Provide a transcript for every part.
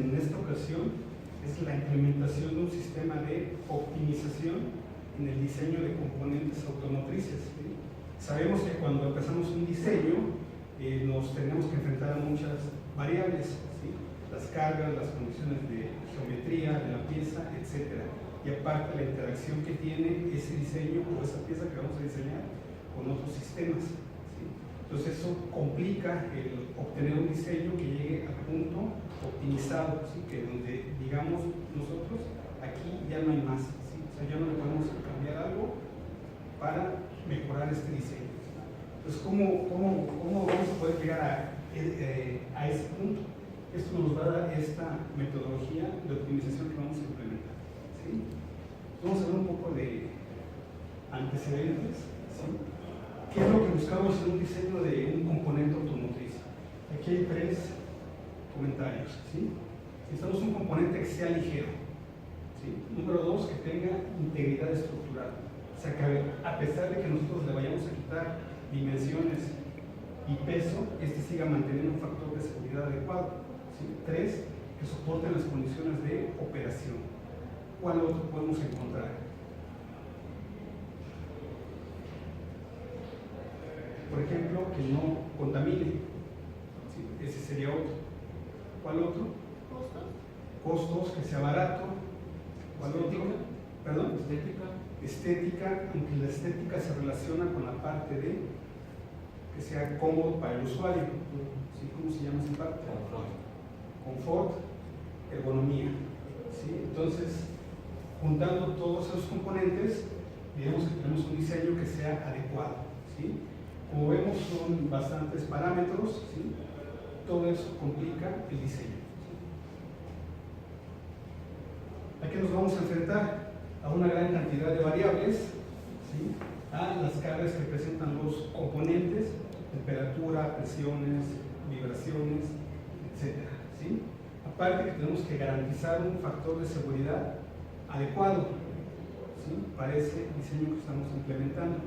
en esta ocasión es la implementación de un sistema de optimización en el diseño de componentes automotrices, ¿sí? Sabemos que cuando empezamos un diseño nos tenemos que enfrentar a muchas variables, ¿sí? Las cargas, las condiciones de geometría de la pieza, etc. Y aparte la interacción que tiene ese diseño o esa pieza que vamos a diseñar con otros sistemas, ¿sí? Entonces eso complica el obtener un diseño que llegue al punto optimizado, ¿sí? Que donde digamos nosotros aquí ya no hay más, ¿sí? O sea, ya no le podemos cambiar algo para mejorar este diseño. Entonces, ¿cómo vamos a poder llegar a ese punto? Esto nos va a dar esta metodología de optimización que vamos a implementar, ¿sí? Vamos a ver un poco de antecedentes, ¿sí? ¿Qué es lo que buscamos en un diseño de un componente automotriz? Aquí hay 3 comentarios, ¿sí? Necesitamos un componente que sea ligero, ¿sí? Número 2, que tenga integridad estructural. O sea, que a pesar de que nosotros le vayamos a quitar dimensiones y peso, este siga manteniendo un factor de seguridad adecuado, ¿sí? 3, que soporte las condiciones de operación. ¿Cuál otro podemos encontrar? Por ejemplo, que no contamine, ¿sí? Ese sería otro. ¿Cuál otro? Costos, que sea barato. ¿Cuál otro? ¿Perdón? Estética, aunque la estética se relaciona con la parte de que sea cómodo para el usuario, ¿sí? ¿Cómo se llama esa parte? Confort, ergonomía, ¿sí? Entonces, juntando todos esos componentes, digamos que tenemos un diseño que sea adecuado, ¿sí? Como vemos, son bastantes parámetros, ¿sí? Todo eso complica el diseño, ¿sí? Aquí nos vamos a enfrentar a una gran cantidad de variables, ¿sí? A las cargas que presentan los componentes, temperatura, presiones, vibraciones, etc., ¿sí? Aparte que tenemos que garantizar un factor de seguridad adecuado, ¿sí? Para ese diseño que estamos implementando.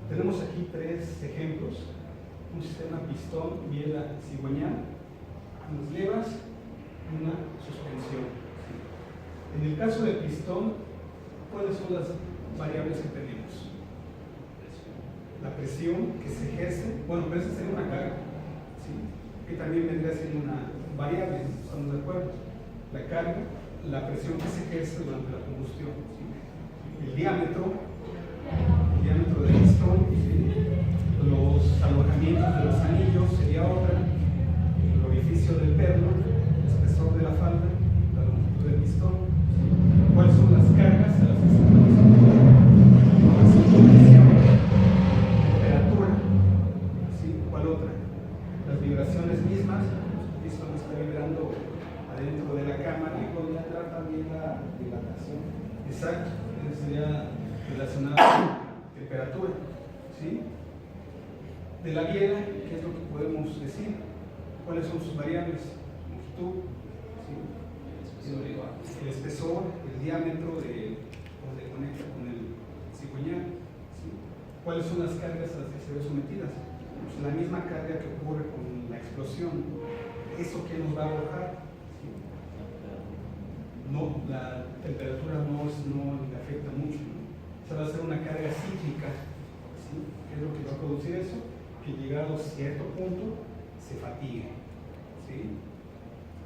Tenemos aquí 3 ejemplos: un sistema pistón, biela, cigüeñal, unas levas y una suspensión, ¿sí? En el caso del pistón, ¿cuáles son las variables que tenemos? La presión que se ejerce, bueno, pero esa sería una carga, ¿sí? Que también vendría siendo una variable, ¿estamos de acuerdo? La carga, la presión que se ejerce durante la combustión, ¿sí? El diámetro del pistón, ¿sí? Los alojamientos de los anillos sería otra, el orificio del perno, el espesor de la falda, la longitud del pistón, ¿sí? ¿Cuáles son las cargas a las que se temperatura, ¿sí? ¿Cuál otra? Las vibraciones mismas, el pistón está vibrando adentro de la cámara. Y podría entrar también la dilatación. Exacto, eso sería relacionado con la temperatura, ¿sí? De la biela, ¿qué es lo que podemos decir? ¿Cuáles son sus variables? Longitud, ¿sí? El espesor, el diámetro donde conecta con el cigüeñal, ¿sí? ¿Cuáles son las cargas a las que se ve sometidas? Pues la misma carga que ocurre con la explosión. ¿Eso qué nos va a arrojar? ¿Sí? No, la temperatura no le afecta mucho, ¿no? O sea, va a ser una carga cíclica, ¿sí? ¿Qué es lo que va a producir eso? Que llegado a cierto punto se fatigue, ¿sí?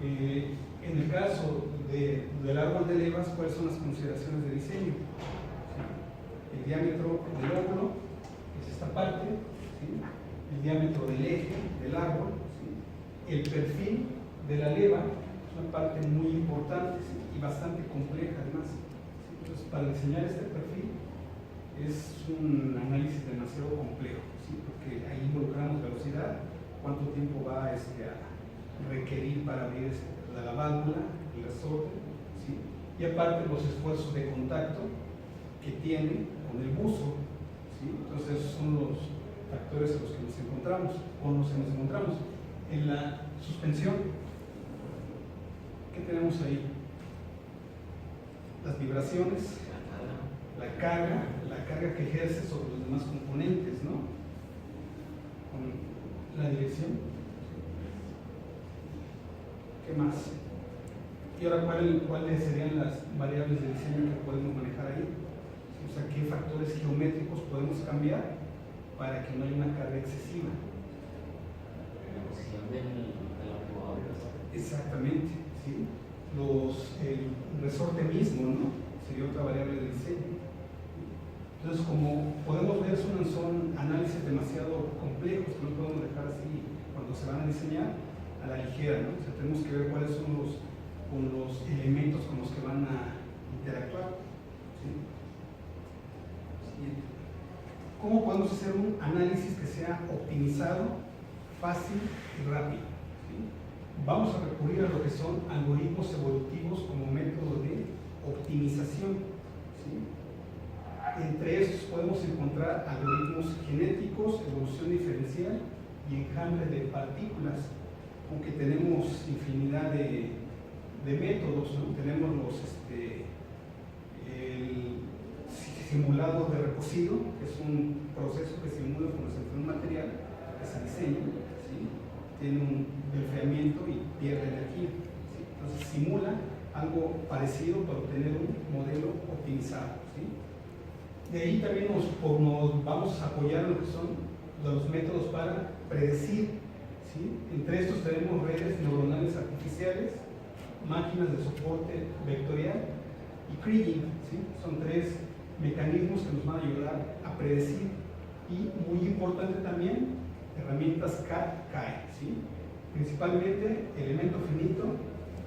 En el caso del árbol de levas, ¿cuáles son las consideraciones de diseño? ¿Sí? El diámetro del óvulo es esta parte, ¿sí? El diámetro del eje del árbol, ¿sí? El perfil de la leva es una parte muy importante, ¿sí? Y bastante compleja además, ¿sí? Entonces, para diseñar este perfil es un análisis demasiado complejo, ¿sí? Porque ahí involucramos velocidad, cuánto tiempo va a requerir para abrir la válvula, el resorte, ¿sí? Y aparte los esfuerzos de contacto que tiene con el buzo, ¿sí? Entonces esos son los factores en los que nos encontramos o nos encontramos. En la suspensión, ¿qué tenemos ahí? Las vibraciones, la carga que ejerce sobre los demás componentes, ¿no? Con la dirección. ¿Qué más? Y ahora, ¿cuáles serían las variables de diseño que podemos manejar ahí? O sea, ¿qué factores geométricos podemos cambiar para que no haya una carga excesiva? La posición del acomodador. Exactamente, ¿sí? El resorte mismo, ¿no? Sería otra variable de diseño. Entonces, como podemos ver, son análisis demasiado complejos que no podemos dejar así cuando se van a diseñar a la ligera, ¿no? O sea, tenemos que ver cuáles son los elementos con los que van a interactuar. ¿Sí? Siguiente. ¿Cómo podemos hacer un análisis que sea optimizado, fácil y rápido? ¿Sí? Vamos a recurrir a lo que son algoritmos evolutivos como método de optimización. ¿Sí? Entre estos podemos encontrar algoritmos genéticos, evolución diferencial y enjambre de partículas, aunque tenemos infinidad de métodos, ¿no? Tenemos el simulado de recocido, que es un proceso que simula cuando se enfría un material que se diseña, ¿sí? Tiene un enfriamiento y pierde energía, ¿sí? Entonces simula algo parecido para obtener un modelo optimizado, ¿sí? De ahí también nos vamos a apoyar en lo que son los métodos para predecir, ¿sí? Entre estos tenemos redes neuronales artificiales, máquinas de soporte vectorial y kriging, ¿sí? Son tres mecanismos que nos van a ayudar a predecir. Y muy importante también, herramientas CAD/CAE, ¿sí? Principalmente elemento finito,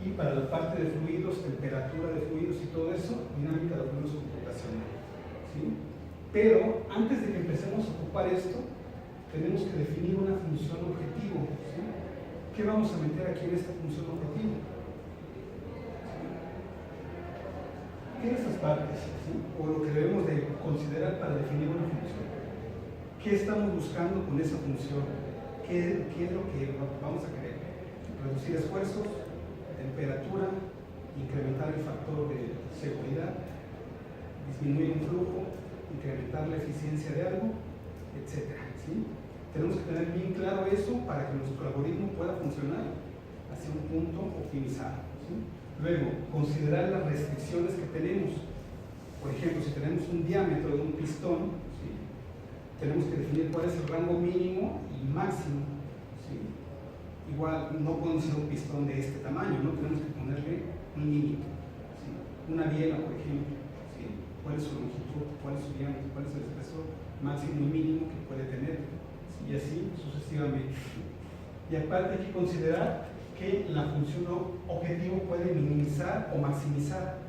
y para la parte de fluidos, temperatura de fluidos y todo eso, dinámica de fluidos computacional, ¿sí? Pero antes de que empecemos a ocupar esto, tenemos que definir una función objetivo, ¿sí? ¿Qué vamos a meter aquí en esta función objetivo? ¿Qué de estas partes? ¿Sí? O lo que debemos de considerar para definir una función. ¿Qué estamos buscando con esa función? ¿Qué es lo que vamos a querer? Reducir esfuerzos, temperatura, incrementar el factor de seguridad, disminuir un flujo, incrementar la eficiencia de algo, etc. ¿Sí? Tenemos que tener bien claro eso para que nuestro algoritmo pueda funcionar hacia un punto optimizado, ¿sí? Luego, considerar las restricciones que tenemos. Por ejemplo, si tenemos un diámetro de un pistón, ¿sí? Tenemos que definir cuál es el rango mínimo y máximo, ¿sí? Igual, no podemos hacer un pistón de este tamaño, ¿no? Tenemos que ponerle un límite, ¿sí? Una biela, por ejemplo, ¿sí? ¿Cuál es su longitud? ¿Cuál es su diámetro? ¿Cuál es el espesor máximo y mínimo que puede tener? ¿Sí? Y así sucesivamente, ¿sí? Y aparte hay que considerar que la función objetivo puede minimizar o maximizar.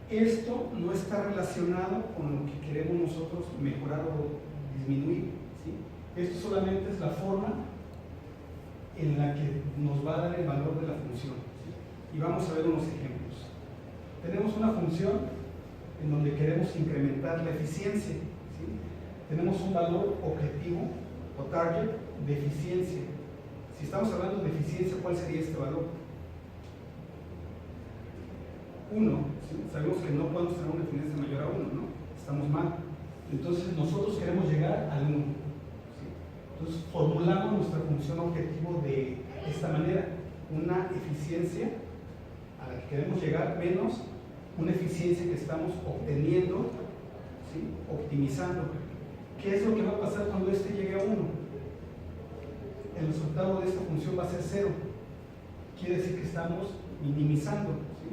Esto no está relacionado con lo que queremos nosotros mejorar o disminuir, ¿sí? Esto solamente es la forma en la que nos va a dar el valor de la función, ¿sí? Y vamos a ver unos ejemplos. Tenemos una función en donde queremos incrementar la eficiencia, ¿sí? Tenemos un valor objetivo o target de eficiencia. Si estamos hablando de eficiencia, ¿cuál sería este valor? 1, ¿sí? Sabemos que no podemos tener una eficiencia mayor a 1, ¿no? Estamos mal. Entonces nosotros queremos llegar al 1, ¿sí? Entonces formulamos nuestra función objetivo de esta manera: una eficiencia a la que queremos llegar menos una eficiencia que estamos obteniendo, ¿sí? Optimizando. ¿Qué es lo que va a pasar cuando este llegue a 1? El resultado de esta función va a ser 0. Quiere decir que estamos minimizando, ¿sí?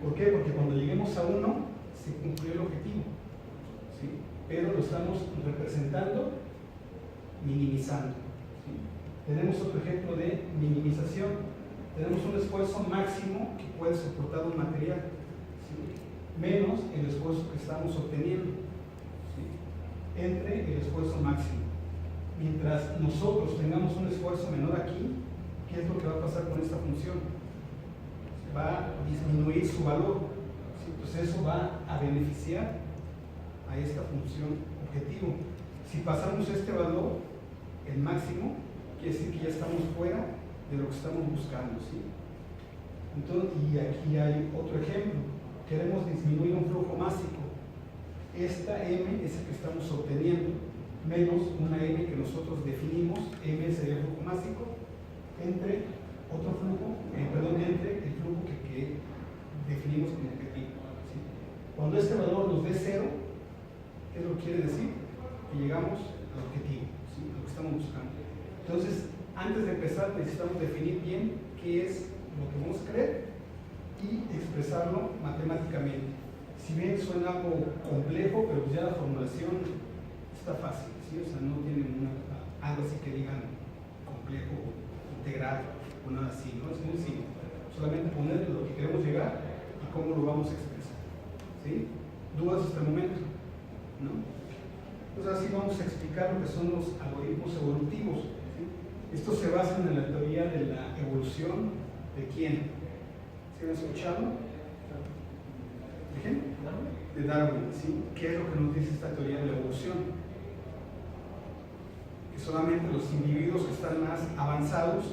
¿Por qué? Porque cuando lleguemos a 1 se cumplió el objetivo, ¿sí? Pero lo estamos representando minimizando, ¿sí? Tenemos otro ejemplo de minimización. Tenemos un esfuerzo máximo que puede soportar un material, ¿sí? Menos el esfuerzo que estamos obteniendo, ¿sí? Entre el esfuerzo máximo. Mientras nosotros tengamos un esfuerzo menor aquí, ¿qué es lo que va a pasar con esta función? Va a disminuir su valor, ¿sí? Entonces eso va a beneficiar a esta función objetivo. Si pasamos este valor, el máximo, quiere decir que ya estamos fuera de lo que estamos buscando, ¿sí? Entonces, y aquí hay otro ejemplo. Queremos disminuir un flujo másico. Esta M es el que estamos obteniendo, menos una M que nosotros definimos. M sería el flujo másico entre otro flujo, entre el flujo que ese valor nos dé 0, ¿qué es lo que quiere decir? Que llegamos al objetivo, ¿sí? Lo que estamos buscando. Entonces, antes de empezar necesitamos definir bien qué es lo que vamos a querer y expresarlo matemáticamente. Si bien suena algo complejo, pero ya la formulación está fácil, ¿sí? O sea, no tiene algo así que digan complejo, integral o nada así, ¿no? Es muy simple. Solamente ponerle lo que queremos llegar y cómo lo vamos a expresar, ¿sí? ¿Dudas hasta el momento? ¿No? Pues así vamos a explicar lo que son los algoritmos evolutivos, ¿sí? Estos se basan en la teoría de la evolución de quién. ¿Sí han escuchado? ¿De quién? De Darwin, ¿sí? ¿Qué es lo que nos dice esta teoría de la evolución? Que solamente los individuos que están más avanzados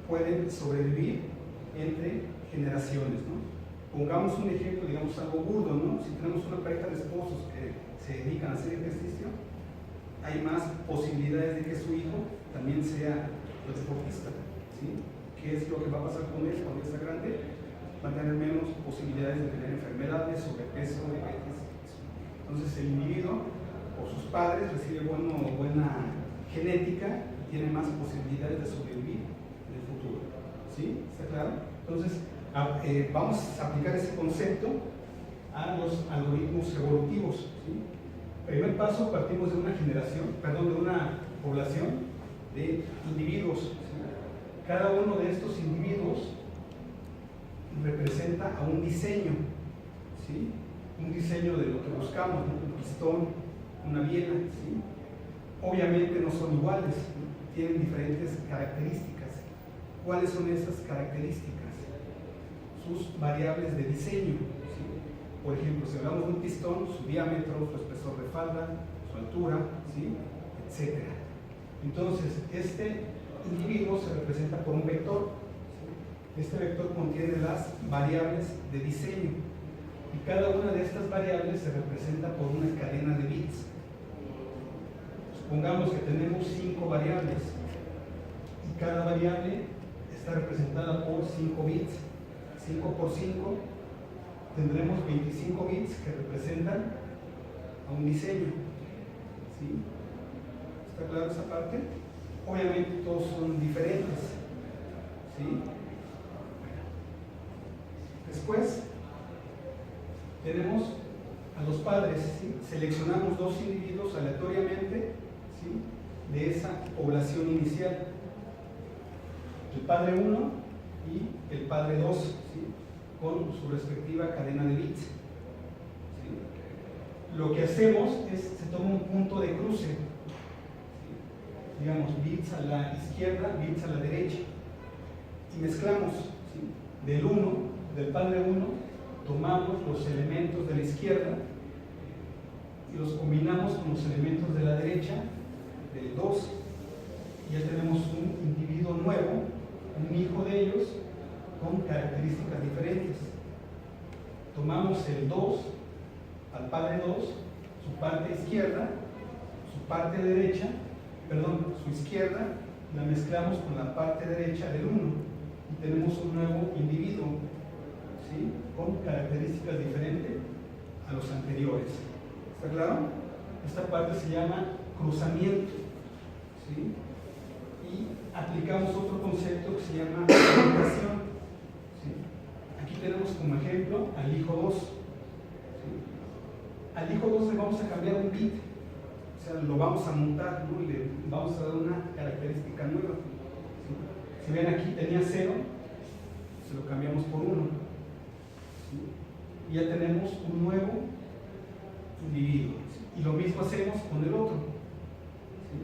pueden sobrevivir entre generaciones, ¿no? Pongamos un ejemplo, digamos algo burdo, ¿no? Si tenemos una pareja de esposos que se dedican a hacer ejercicio, hay más posibilidades de que su hijo también sea deportista, ¿sí? ¿Qué es lo que va a pasar con él cuando está grande? Va a tener menos posibilidades de tener enfermedades, sobrepeso, diabetes. Entonces el individuo o sus padres recibe buena genética y tiene más posibilidades de sobrevivir en el futuro, ¿sí? ¿Está claro? Entonces vamos a aplicar ese concepto a los algoritmos evolutivos, ¿sí? Primer paso, partimos de una de una población de individuos, ¿sí? Cada uno de estos individuos representa a un diseño, ¿sí? Un diseño de lo que buscamos, ¿no? Un pistón, una biela, ¿sí? Obviamente no son iguales, ¿no? Tienen diferentes características. ¿Cuáles son esas características? Sus variables de diseño, ¿sí? Por ejemplo, si hablamos de un pistón, su diámetro, su espesor de falda, su altura, ¿sí? Etcétera. Entonces, este individuo se representa por un vector, ¿sí? Este vector contiene las variables de diseño y cada una de estas variables se representa por una cadena de bits. Supongamos que tenemos 5 variables y cada variable está representada por 5 bits. 5 por 5 tendremos 25 bits que representan a un diseño, ¿sí? ¿Está claro esa parte? Obviamente todos son diferentes, ¿sí? Después tenemos a los padres, ¿sí? Seleccionamos 2 individuos aleatoriamente, ¿sí? De esa población inicial, el padre 1 y el padre 2, ¿sí? Con su respectiva cadena de bits, ¿sí? Lo que hacemos es, se toma un punto de cruce, ¿sí? Digamos, bits a la izquierda, bits a la derecha, y mezclamos, ¿sí? Del padre 1, tomamos los elementos de la izquierda y los combinamos con los elementos de la derecha, del 2, y ya tenemos un individuo nuevo, un hijo de ellos, con características diferentes. Tomamos el 2, al padre 2, su parte izquierda, su parte derecha, su izquierda, la mezclamos con la parte derecha del 1 y tenemos un nuevo individuo, ¿sí? Con características diferentes a los anteriores. ¿Está claro? Esta parte se llama cruzamiento, ¿sí? Y aplicamos otro concepto que se llama mutación, ¿sí? Aquí tenemos como ejemplo al hijo 2, ¿sí? Al hijo 2 le vamos a cambiar un bit, o sea, lo vamos a mutar, ¿no? Y le vamos a dar una característica nueva, ¿sí? Si ven aquí tenía 0, se lo cambiamos por 1, ¿sí? Y ya tenemos un nuevo individuo, ¿sí? Y lo mismo hacemos con el otro, ¿sí?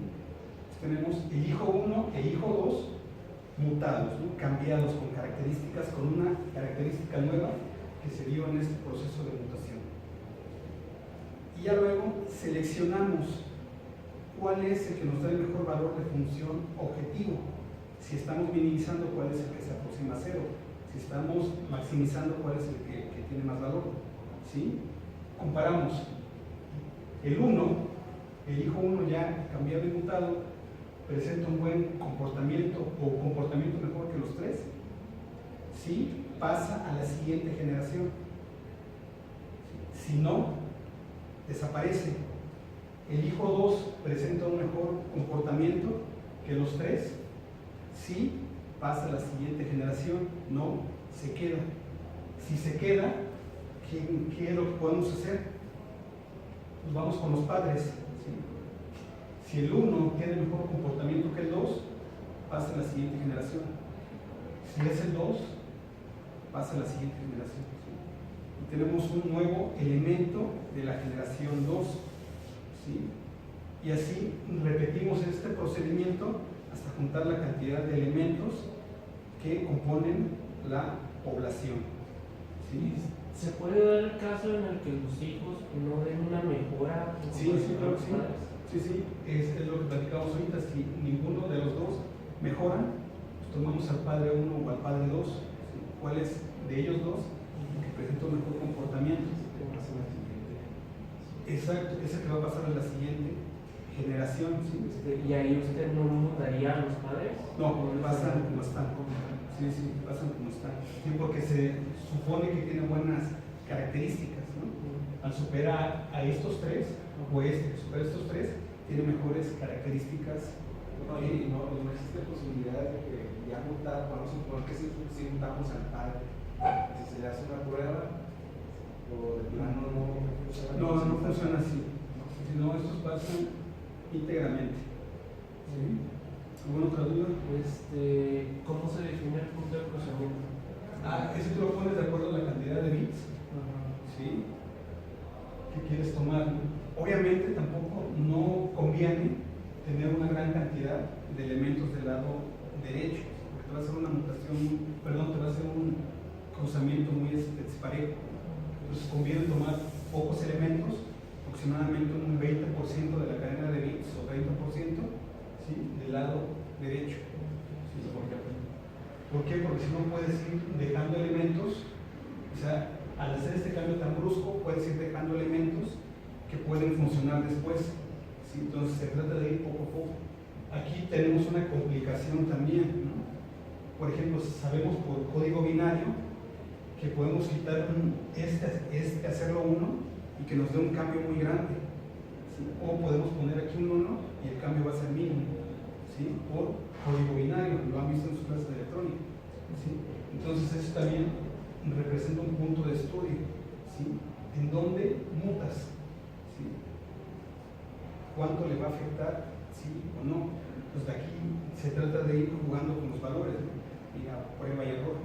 Tenemos el hijo 1 e hijo 2 mutados, ¿no? Cambiados con características, con una característica nueva que se dio en este proceso de mutación. Y ya luego seleccionamos cuál es el que nos da el mejor valor de función objetivo. Si estamos minimizando, cuál es el que se aproxima a 0. Si estamos maximizando, cuál es el que tiene más valor, ¿sí? Comparamos el 1, el hijo 1 ya cambiado y mutado, presenta un buen comportamiento o comportamiento mejor que los 3, ¿sí? Pasa a la siguiente generación. Si no, desaparece. El hijo 2 presenta un mejor comportamiento que los 3. Sí, pasa a la siguiente generación. No, se queda. Si se queda, ¿qué es lo que podemos hacer? Pues vamos con los padres. ¿Sí? Si el 1 tiene mejor comportamiento que el 2, pasa a la siguiente generación. Si es el 2, pasa a la siguiente generación. ¿Sí? Y tenemos un nuevo elemento de la generación 2. ¿Sí? Y así repetimos este procedimiento hasta juntar la cantidad de elementos que componen la población. ¿Sí? ¿Se puede dar el caso en el que los hijos no den una mejora? Sí, claro que sí. Sí, es lo que platicamos ahorita. Si ninguno de los dos mejoran, pues tomamos al padre 1 o al padre 2. ¿Sí? ¿Cuál es de ellos dos que presenta un mejor comportamiento? Exacto, ese que va a pasar a la siguiente generación. ¿Sí? ¿Y ahí usted no mudaría a los padres? No, pasan como están. Sí, pasan como están. Sí, porque se supone que tienen buenas características, ¿no? Al superar a estos 3, o que supera estos 3, tiene mejores características. No existe posibilidad de que ya mutar, vamos a suponer que si mutamos al padre, si se le hace una prueba, o de plano no funciona. No funciona así. Si no, estos pasan íntegramente. ¿Sí? ¿Alguna otra duda? ¿Cómo se define el punto de cruzamiento? Ese tú lo pones de acuerdo a la cantidad de bits. ¿Sí? Que quieres tomar. Obviamente tampoco no conviene tener una gran cantidad de elementos del lado derecho, porque te va a hacer una mutación, te va a hacer un cruzamiento muy disparejo. Entonces conviene tomar pocos elementos, aproximadamente un 20% de la cadena de bits o 30%, ¿sí? Del lado derecho. ¿Sí? ¿Por qué? Porque si no puedes ir dejando elementos, o sea, al hacer este cambio tan brusco, puedes ir dejando elementos que pueden funcionar después. ¿Sí? Entonces se trata de ir poco a poco. Aquí tenemos una complicación también, ¿no? Por ejemplo, sabemos por código binario que podemos quitar hacerlo 1 y que nos dé un cambio muy grande. ¿Sí? O podemos poner aquí un 1 y el cambio va a ser mínimo. ¿Sí? Por código binario, lo han visto en sus clases de electrónica. ¿Sí? Entonces eso también representa un punto de estudio. ¿Sí? ¿En dónde mutas? ¿Sí? ¿Cuánto le va a afectar? ¿Sí o no? Pues de aquí se trata de ir jugando con los valores, ¿no? Y a prueba y error.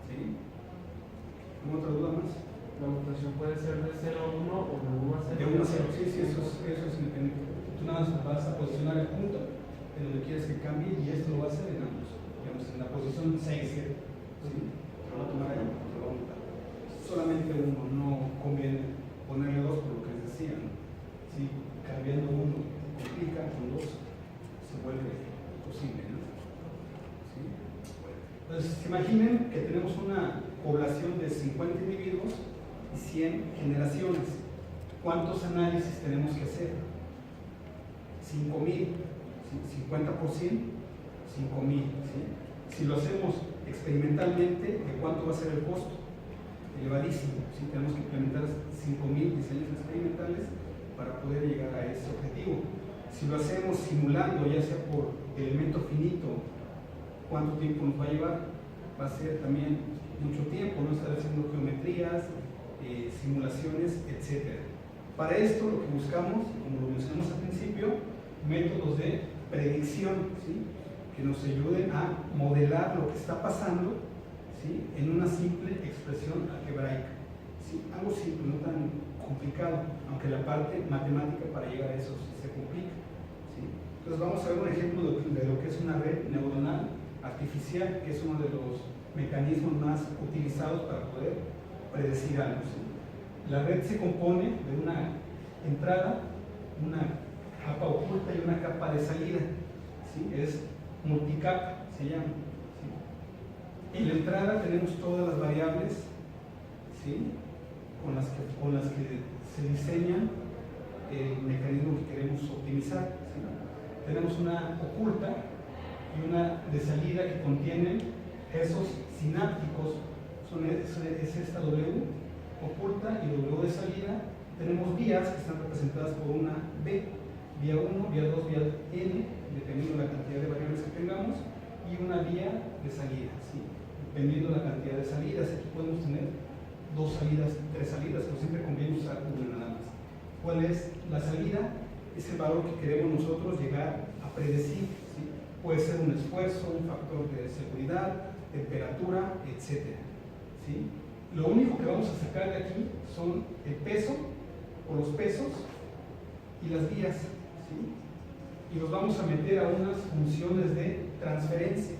¿Sí? ¿Alguna otra duda más? ¿La mutación puede ser de 0 a 1 o de 1 a 0? De 1 a 0, sí, eso es independiente. Tú nada más vas a posicionar el punto en donde quieres que cambie y esto lo va a hacer en ambos. Digamos, en la posición 6, ¿sí? Lo va a tomar ahí, lo va a mutar. Solamente uno, no conviene ponerle 2 por lo que les decía, ¿no? ¿Sí? Cambiando uno complica, con 2 se vuelve posible, ¿no? ¿Sí? Entonces, imaginen que tenemos una población de 50 individuos y 100 generaciones. ¿Cuántos análisis tenemos que hacer? 5,000, 50%, 5,000. ¿Sí? Si lo hacemos experimentalmente, ¿de cuánto va a ser el costo? Elevadísimo. ¿Sí? Tenemos que implementar 5,000 diseños experimentales para poder llegar a ese objetivo. Si lo hacemos simulando, ya sea por elemento finito, ¿cuánto tiempo nos va a llevar? Va a ser también mucho tiempo, ¿no? Estar haciendo geometrías, simulaciones, etc. Para esto lo que buscamos, como lo mencionamos al principio, métodos de predicción, ¿sí? Que nos ayuden a modelar lo que está pasando, ¿sí? En una simple expresión algebraica, ¿sí? Algo simple, no tan complicado, aunque la parte matemática para llegar a eso se complica, ¿sí? Entonces vamos a ver un ejemplo de lo que es una red neuronal artificial, que es uno de los mecanismos más utilizados para poder predecir algo, ¿sí? La red se compone de una entrada, una capa oculta y una capa de salida, ¿sí? Es multicapa, se llama, ¿sí? En la entrada tenemos todas las variables, ¿sí? con las que se diseñan el mecanismo que queremos optimizar, ¿sí? Tenemos una oculta y una de salida que contienen esos sinápticos, es esta W, oculta y W de salida. Tenemos vías que están representadas por una B, vía 1, vía 2, vía N, dependiendo de la cantidad de variables que tengamos, y una vía de salida, ¿sí? Dependiendo de la cantidad de salidas. Aquí podemos tener 2 salidas, 3 salidas, pero siempre conviene usar una nada más. ¿Cuál es la salida? Es el valor que queremos nosotros llegar a predecir, ¿sí? Puede ser un esfuerzo, un factor de seguridad, temperatura, etc. ¿Sí? Lo único que vamos a sacar de aquí son el peso o los pesos y las vías, ¿sí? Y los vamos a meter a unas funciones de transferencia.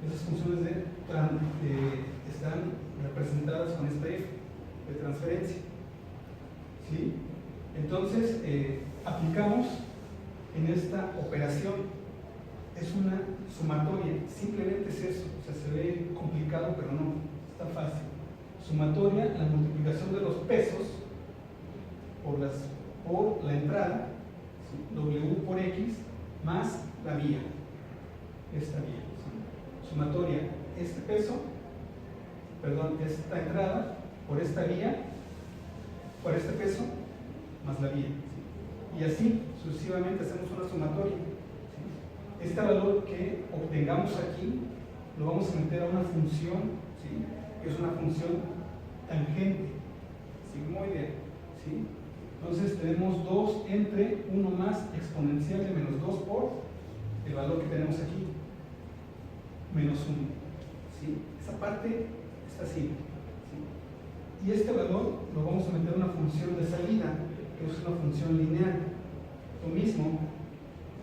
Esas funciones están representadas con esta F de transferencia, ¿sí? Entonces aplicamos en esta operación. Es una sumatoria, simplemente es eso. O sea, se ve complicado, pero no, está fácil. Sumatoria, la multiplicación de los pesos por la entrada, ¿sí? W por X más la vía, esta vía, ¿sí? Sumatoria, esta entrada por esta vía, por este peso más la vía, ¿sí? Y así sucesivamente hacemos una sumatoria, ¿sí? Este valor que obtengamos aquí lo vamos a meter a una función, ¿sí? Que es una función tangente, sigmoidea, ¿sí? Entonces tenemos 2 entre 1 más exponencial de menos 2 por el valor que tenemos aquí, menos 1, ¿sí? Esa parte está simple, ¿sí? Y este valor lo vamos a meter a una función de salida, que es una función lineal. Lo mismo,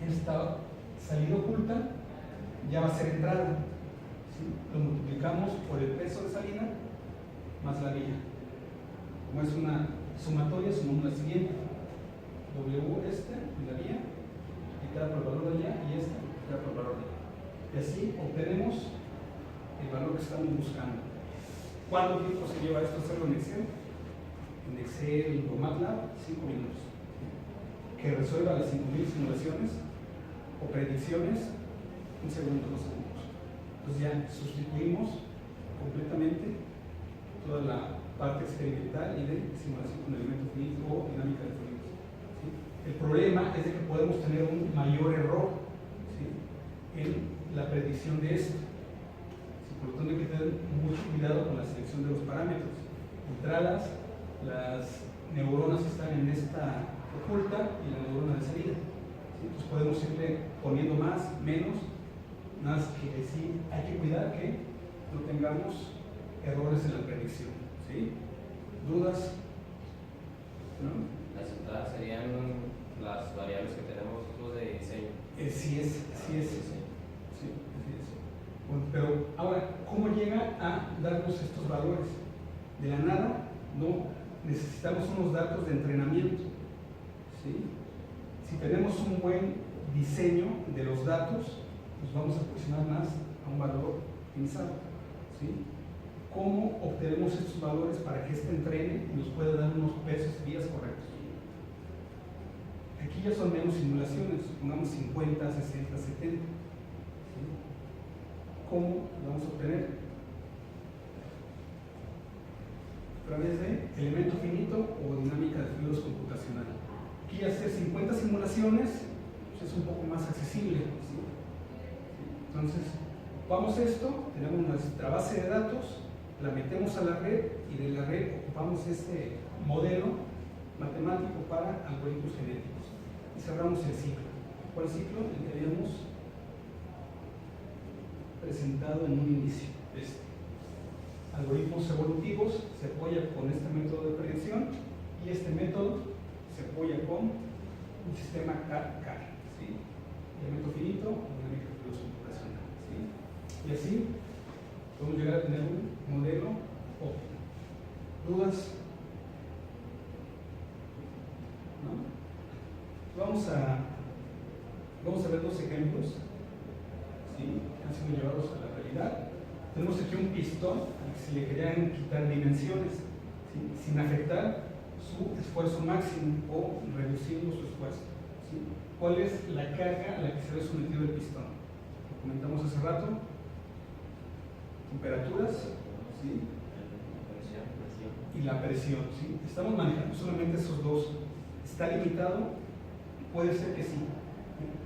esta salida oculta ya va a ser entrada, ¿sí? Lo multiplicamos por el peso de salida más la vía. Como es una sumatoria, sumamos la siguiente: W y la vía, multiplicada por el valor de allá, y esta multiplicada por el valor de allá. Y así obtenemos el valor que estamos buscando. ¿Cuánto tiempo se lleva esto hacerlo en Excel? En Excel o MATLAB, 5 minutos. Que resuelva las 5000 simulaciones o predicciones, 1 segundo, 2 segundos. Entonces ya sustituimos completamente toda la parte experimental y de simulación con elemento finito o dinámica de fluidos, ¿sí? El problema es de que podemos tener un mayor error, ¿sí? En la predicción de esto, ¿sí? Por lo tanto hay que tener mucho cuidado con la selección de los parámetros. Entradas, las neuronas están en esta oculta y la neurona de salida, ¿sí? Entonces podemos irle poniendo más, menos, más que decir, hay que cuidar que no tengamos errores en la predicción, ¿sí? ¿Dudas? ¿No? Las entradas serían las variables que tenemos nosotros de diseño. Sí es. Sí, así es. Bueno, pero ahora, ¿cómo llega a darnos estos valores? De la nada, no necesitamos unos datos de entrenamiento, ¿sí? Si tenemos un buen diseño de los datos, nos vamos a aproximar más a un valor optimizado, ¿sí? ¿Cómo obtenemos estos valores para que este entrene y nos pueda dar unos pesos y vías correctos? Aquí ya son menos simulaciones, pongamos 50, 60, 70. ¿Sí? ¿Cómo lo vamos a obtener? A través de elemento finito o dinámica de fluidos computacional. Aquí hacer 50 simulaciones pues es un poco más accesible, ¿sí? Entonces, ocupamos esto, tenemos nuestra base de datos, la metemos a la red y de la red ocupamos este modelo matemático para algoritmos genéticos y cerramos el ciclo. ¿Cuál ciclo? El que habíamos presentado en un inicio. Algoritmos evolutivos se apoya con este método de predicción y este método se apoya con un sistema CAR, ¿sí? Elemento finito, dinámica de fluidos computacional, ¿sí? Y así podemos llegar a tener un modelo óptimo. ¿Dudas? ¿No? Vamos a ver 2 ejemplos, ¿sí? Que han sido llevados a la realidad. Tenemos aquí un pistón al que se le querían quitar dimensiones, ¿sí? Sin afectar su esfuerzo máximo o reduciendo su esfuerzo, ¿sí? ¿Cuál es la carga a la que se ve sometido el pistón? Lo comentamos hace rato. Temperaturas, ¿sí? y la presión, ¿sí? Estamos manejando solamente esos dos. ¿Está limitado? Puede ser que sí,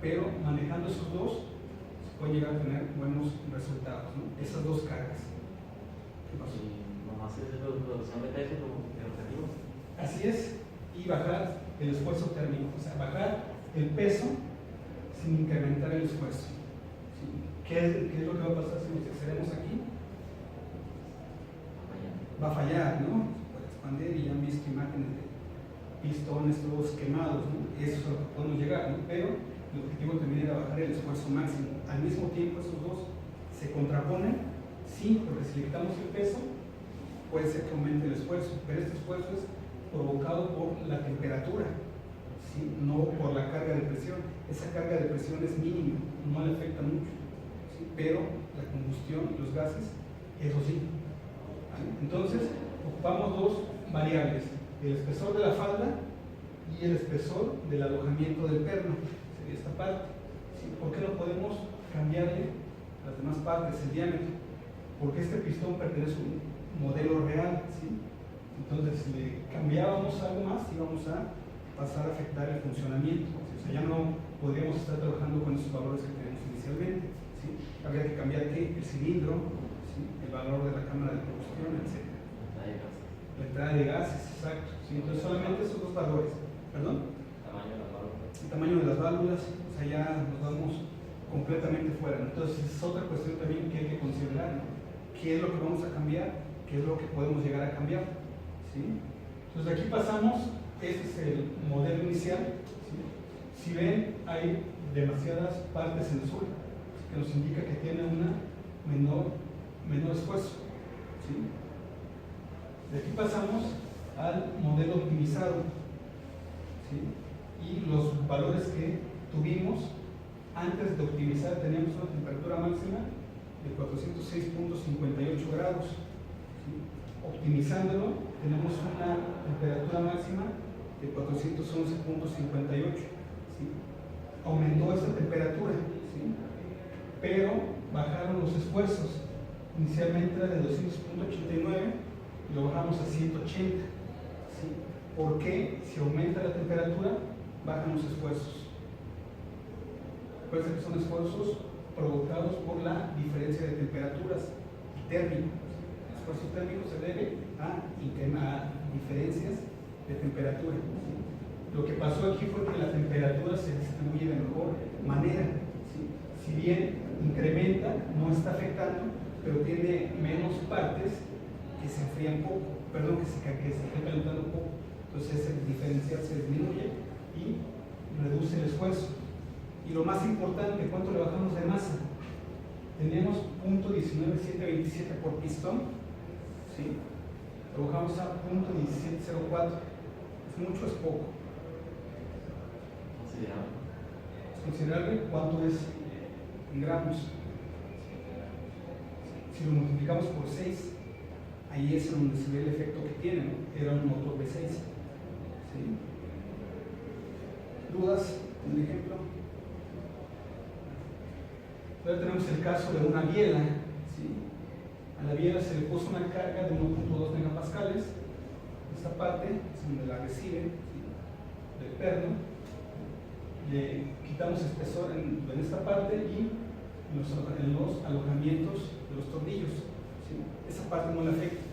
pero manejando esos dos se puede llegar a tener buenos resultados, ¿no? Esas dos cargas. ¿Qué pasó? Y nomás es reducción de peso el objetivo. Así es, y bajar el esfuerzo térmico, o sea, bajar el peso sin incrementar el esfuerzo. ¿Sí? ¿Qué es lo que va a pasar si nos excedemos aquí? Va a fallar, ¿no? Se puede expandir y ya han visto imágenes de pistones todos quemados, ¿no? Eso es a lo que podemos llegar, ¿no? Pero el objetivo también era bajar el esfuerzo máximo. Al mismo tiempo esos dos se contraponen, sí, porque si le quitamos el peso, puede ser que aumente el esfuerzo, pero este esfuerzo es provocado por la temperatura, ¿sí? No por la carga de presión. Esa carga de presión es mínima, no le afecta mucho, ¿sí? Pero la combustión y los gases, eso sí. ¿Sí? Entonces, ocupamos dos variables, el espesor de la falda y el espesor del alojamiento del perno, sería esta parte. ¿Sí? ¿Por qué no podemos cambiarle a las demás partes el diámetro? Porque este pistón pertenece a un modelo real, ¿sí? Entonces, si le cambiábamos algo más, íbamos a pasar a afectar el funcionamiento. ¿Sí? O sea, ya no podríamos estar trabajando con esos valores que tenemos inicialmente, ¿sí? Habría que cambiar ¿qué? El cilindro, ¿sí? El valor de la cámara de combustión, etc. La entrada de gases, exacto. ¿Sí? Entonces, solamente esos dos valores. ¿Perdón? Tamaño de las válvulas. El tamaño de las válvulas, o sea, ya nos vamos completamente fuera. Entonces, es otra cuestión también que hay que considerar, ¿no? ¿Qué es lo que vamos a cambiar? ¿Qué es lo que podemos llegar a cambiar? ¿Sí? Entonces, aquí pasamos, este es el modelo inicial. ¿Sí? Si ven, hay demasiadas partes en azul, que nos indica que tiene una menor esfuerzo. ¿Sí? De aquí pasamos al modelo optimizado. ¿Sí? Y los valores que tuvimos antes de optimizar, teníamos una temperatura máxima de 406.58 grados. ¿Sí? Optimizándolo, tenemos una temperatura máxima de 411.58. ¿Sí? Aumentó esta temperatura, ¿sí? Pero bajaron los esfuerzos. Inicialmente era de 200.89 y lo bajamos a 180. ¿Sí? ¿Por qué? Si aumenta la temperatura, bajan los esfuerzos. Recuerden que son esfuerzos provocados por la diferencia de temperaturas térmicos. El esfuerzo térmico se debe a diferencias de temperatura. ¿Sí? Lo que pasó aquí fue que la temperatura se distribuye de mejor manera. ¿Sí? Si bien incrementa, no está afectando, pero tiene menos partes que se enfrían poco, perdón, que se están calentando un poco. Entonces el diferencial se disminuye y reduce el esfuerzo. Y lo más importante, ¿cuánto le bajamos de masa? Teníamos 0.19727 por pistón, ¿sí? Lo bajamos a 0.1704. ¿Es mucho o es poco? Considerable. Es considerable. ¿Cuánto es en gramos? Si lo multiplicamos por 6, ahí es donde se ve el efecto que tiene, ¿no? Era un motor V6. ¿Sí? ¿Dudas? ¿Un ejemplo? Ahora tenemos el caso de una biela. ¿Sí? A la biela se le puso una carga de 1.2 megapascales. Esta parte es donde la recibe, ¿sí? Del perno. Le quitamos espesor en esta parte y en los alojamientos de los tornillos. ¿Sí? Esa parte no le afecta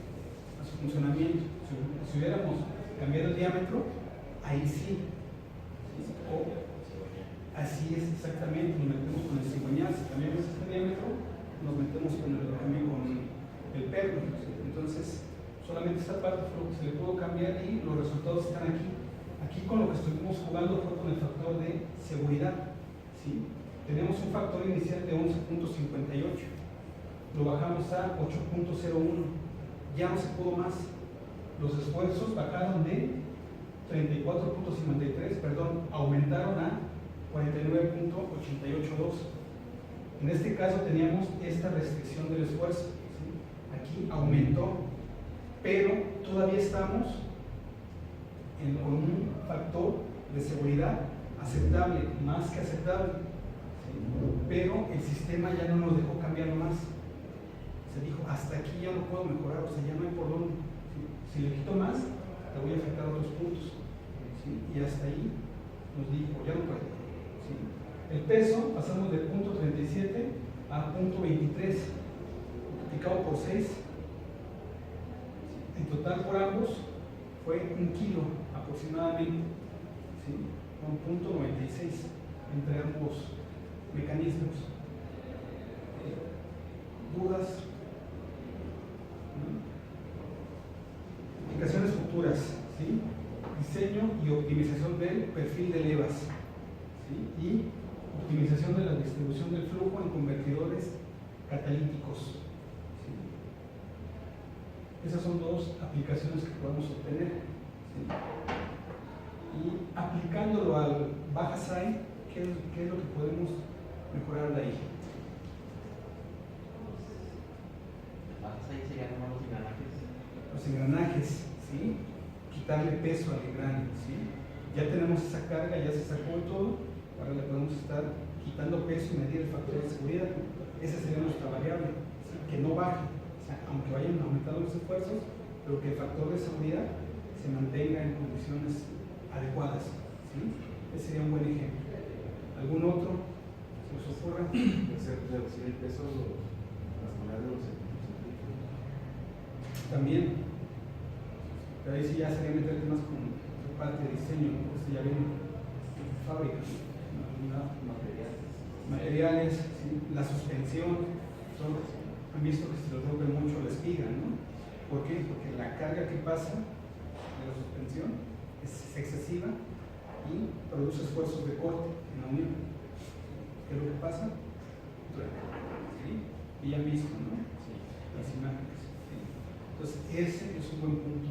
a su funcionamiento. Si hubiéramos cambiado el diámetro, ahí sí. ¿Sí? O así es exactamente, nos metemos con el cigüeñal. Si cambiamos este diámetro, nos metemos con el perno. ¿Sí? Entonces, solamente esta parte fue lo que se le pudo cambiar y los resultados están aquí. Aquí con lo que estuvimos jugando fue con el factor de seguridad. ¿Sí? Tenemos un factor inicial de 11.58. Lo bajamos a 8.01. Ya no se pudo más. Los esfuerzos bajaron de 34.53, aumentaron a 49.882. En este caso teníamos esta restricción del esfuerzo. ¿Sí? Aquí aumentó, pero todavía estamos con un factor de seguridad aceptable, más que aceptable. ¿Sí? Pero el sistema ya no nos dejó cambiarlo más. Se dijo, hasta aquí ya no puedo mejorar, o sea, ya no hay por dónde. ¿Sí? ¿sí? Si le quito más, te voy a afectar otros puntos, ¿sí? Y hasta ahí nos dijo, ya no puede, ¿sí? El peso, pasamos de punto 37 a punto 23, multiplicado por 6. En total por ambos fue 1 kilo aproximadamente, ¿sí? Con punto 96 entre ambos mecanismos. ¿Dudas? ¿No? Aplicaciones futuras, ¿sí? Diseño y optimización del perfil de levas, ¿sí? Y optimización de la distribución del flujo en convertidores catalíticos, ¿sí? Esas son dos aplicaciones que podemos obtener, ¿sí? Y aplicándolo al baja SAI, ¿qué es lo que podemos mejorar de ahí? Ahí serían como los engranajes. Los engranajes, ¿sí? Quitarle peso al engrane, ¿sí? Ya tenemos esa carga, ya se sacó y todo, ahora le podemos estar quitando peso y medir el factor de seguridad. Esa sería nuestra variable, ¿sí? Que no baje, o sea, aunque vayan aumentando los esfuerzos, pero que el factor de seguridad se mantenga en condiciones adecuadas, ¿sí? Ese sería un buen ejemplo. ¿Algún otro? ¿Se os ocurra? Reducir el peso de las monedas de los centímetros. También, pero ahí sí ya sería meterte más con la parte de diseño, ¿no? Porque ya viene de fábrica, materiales, ¿sí? La suspensión, han visto que se les rompe mucho la espiga, ¿no? ¿Por qué? Porque la carga que pasa de la suspensión es excesiva y produce esfuerzos de corte en la unión. ¿Qué es lo que pasa? ¿Sí? Y ya han visto, ¿no? Sí. Las imágenes. ¿Sí? Entonces, ese es un buen punto.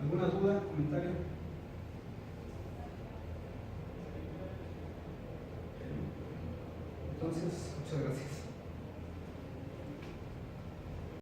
¿Alguna duda, comentario? Entonces, muchas gracias.